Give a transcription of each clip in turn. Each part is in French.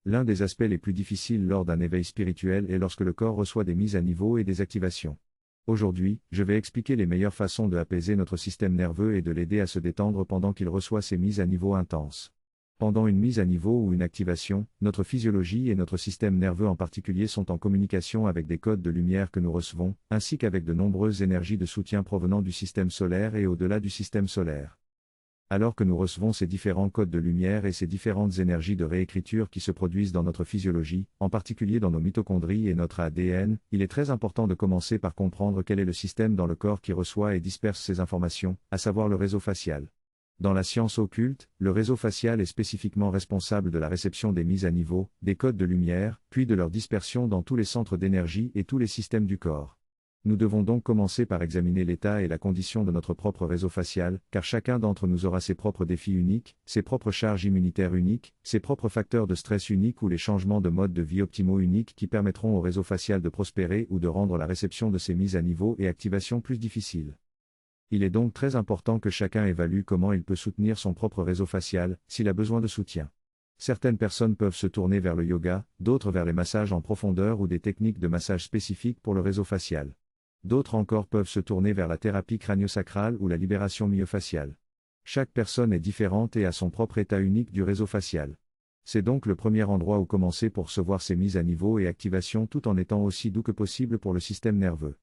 L'un des aspects les plus difficiles lors d'un éveil spirituel est lorsque le corps reçoit des mises à niveau et des activations. Aujourd'hui, je vais expliquer les meilleures façons de apaiser notre système nerveux et de l'aider à se détendre pendant qu'il reçoit ces mises à niveau intenses. Pendant une mise à niveau ou une activation, notre physiologie et notre système nerveux en particulier sont en communication avec des codes de lumière que nous recevons, ainsi qu'avec de nombreuses énergies de soutien provenant du système solaire et au-delà du système solaire. Alors que nous recevons ces différents codes de lumière et ces différentes énergies de réécriture qui se produisent dans notre physiologie, en particulier dans nos mitochondries et notre ADN, il est très important de commencer par comprendre quel est le système dans le corps qui reçoit et disperse ces informations, à savoir le réseau facial. Dans la science occulte, le réseau facial est spécifiquement responsable de la réception des mises à niveau, des codes de lumière, puis de leur dispersion dans tous les centres d'énergie et tous les systèmes du corps. Nous devons donc commencer par examiner l'état et la condition de notre propre réseau facial, car chacun d'entre nous aura ses propres défis uniques, ses propres charges immunitaires uniques, ses propres facteurs de stress uniques ou les changements de mode de vie optimaux uniques qui permettront au réseau facial de prospérer ou de rendre la réception de ces mises à niveau et activations plus difficile. Il est donc très important que chacun évalue comment il peut soutenir son propre réseau facial, s'il a besoin de soutien. Certaines personnes peuvent se tourner vers le yoga, d'autres vers les massages en profondeur ou des techniques de massage spécifiques pour le réseau facial. D'autres encore peuvent se tourner vers la thérapie crânio-sacrale ou la libération myofaciale. Chaque personne est différente et a son propre état unique du réseau facial. C'est donc le premier endroit où commencer pour recevoir ces mises à niveau et activations tout en étant aussi doux que possible pour le système nerveux.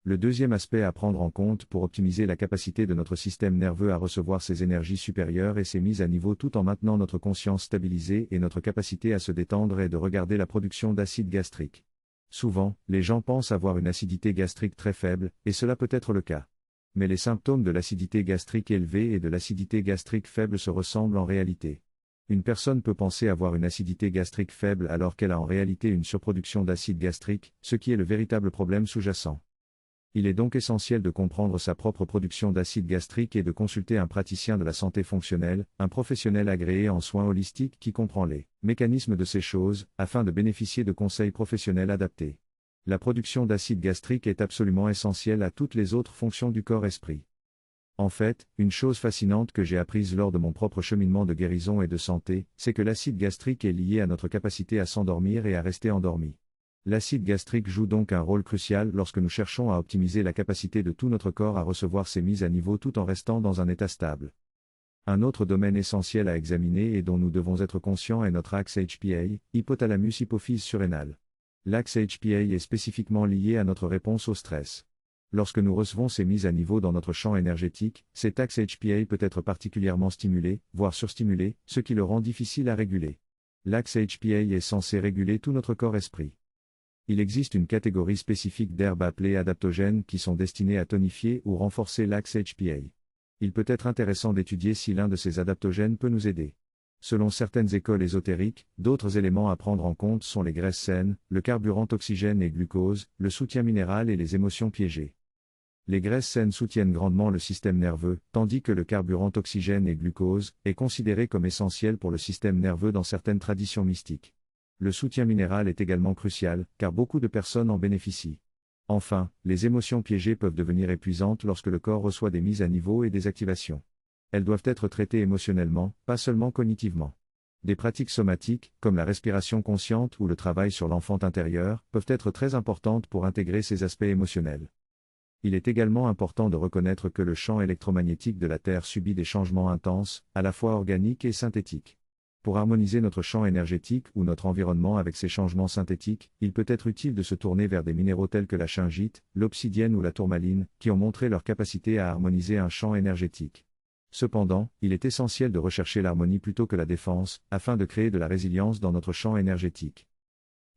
Le deuxième aspect à prendre en compte pour optimiser la capacité de notre système nerveux à recevoir ces énergies supérieures et ces mises à niveau tout en maintenant notre conscience stabilisée et notre capacité à se détendre est de regarder la production d'acide gastrique. Souvent, les gens pensent avoir une acidité gastrique très faible, et cela peut être le cas. Mais les symptômes de l'acidité gastrique élevée et de l'acidité gastrique faible se ressemblent en réalité. Une personne peut penser avoir une acidité gastrique faible alors qu'elle a en réalité une surproduction d'acide gastrique, ce qui est le véritable problème sous-jacent. Il est donc essentiel de comprendre sa propre production d'acide gastrique et de consulter un praticien de la santé fonctionnelle, un professionnel agréé en soins holistiques qui comprend les mécanismes de ces choses, afin de bénéficier de conseils professionnels adaptés. La production d'acide gastrique est absolument essentielle à toutes les autres fonctions du corps-esprit. En fait, une chose fascinante que j'ai apprise lors de mon propre cheminement de guérison et de santé, c'est que l'acide gastrique est lié à notre capacité à s'endormir et à rester endormi. L'acide gastrique joue donc un rôle crucial lorsque nous cherchons à optimiser la capacité de tout notre corps à recevoir ces mises à niveau tout en restant dans un état stable. Un autre domaine essentiel à examiner et dont nous devons être conscients est notre axe HPA, hypothalamus-hypophyse surrénale. L'axe HPA est spécifiquement lié à notre réponse au stress. Lorsque nous recevons ces mises à niveau dans notre champ énergétique, cet axe HPA peut être particulièrement stimulé, voire surstimulé, ce qui le rend difficile à réguler. L'axe HPA est censé réguler tout notre corps-esprit. Il existe une catégorie spécifique d'herbes appelées adaptogènes qui sont destinées à tonifier ou renforcer l'axe HPA. Il peut être intéressant d'étudier si l'un de ces adaptogènes peut nous aider. Selon certaines écoles ésotériques, d'autres éléments à prendre en compte sont les graisses saines, le carburant oxygène et glucose, le soutien minéral et les émotions piégées. Les graisses saines soutiennent grandement le système nerveux, tandis que le carburant oxygène et glucose est considéré comme essentiel pour le système nerveux dans certaines traditions mystiques. Le soutien minéral est également crucial, car beaucoup de personnes en bénéficient. Enfin, les émotions piégées peuvent devenir épuisantes lorsque le corps reçoit des mises à niveau et des activations. Elles doivent être traitées émotionnellement, pas seulement cognitivement. Des pratiques somatiques, comme la respiration consciente ou le travail sur l'enfant intérieur, peuvent être très importantes pour intégrer ces aspects émotionnels. Il est également important de reconnaître que le champ électromagnétique de la Terre subit des changements intenses, à la fois organiques et synthétiques. Pour harmoniser notre champ énergétique ou notre environnement avec ces changements synthétiques, il peut être utile de se tourner vers des minéraux tels que la shungite, l'obsidienne ou la tourmaline, qui ont montré leur capacité à harmoniser un champ énergétique. Cependant, il est essentiel de rechercher l'harmonie plutôt que la défense, afin de créer de la résilience dans notre champ énergétique.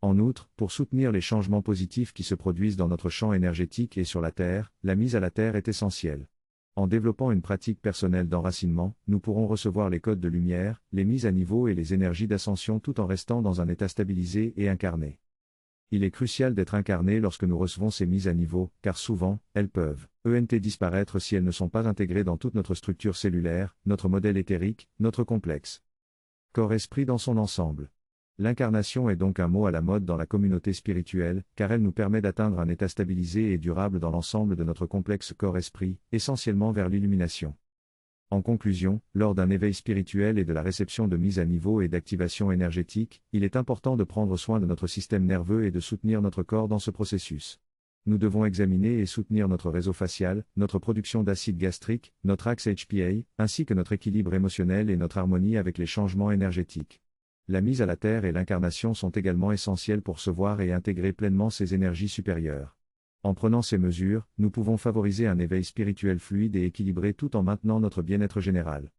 En outre, pour soutenir les changements positifs qui se produisent dans notre champ énergétique et sur la Terre, la mise à la Terre est essentielle. En développant une pratique personnelle d'enracinement, nous pourrons recevoir les codes de lumière, les mises à niveau et les énergies d'ascension tout en restant dans un état stabilisé et incarné. Il est crucial d'être incarné lorsque nous recevons ces mises à niveau, car souvent, elles peuvent disparaître si elles ne sont pas intégrées dans toute notre structure cellulaire, notre modèle éthérique, notre complexe corps-esprit dans son ensemble. L'incarnation est donc un mot à la mode dans la communauté spirituelle, car elle nous permet d'atteindre un état stabilisé et durable dans l'ensemble de notre complexe corps-esprit, essentiellement vers l'illumination. En conclusion, lors d'un éveil spirituel et de la réception de mise à niveau et d'activation énergétique, il est important de prendre soin de notre système nerveux et de soutenir notre corps dans ce processus. Nous devons examiner et soutenir notre réseau facial, notre production d'acide gastrique, notre axe HPA, ainsi que notre équilibre émotionnel et notre harmonie avec les changements énergétiques. La mise à la terre et l'incarnation sont également essentielles pour se voir et intégrer pleinement ces énergies supérieures. En prenant ces mesures, nous pouvons favoriser un éveil spirituel fluide et équilibré tout en maintenant notre bien-être général.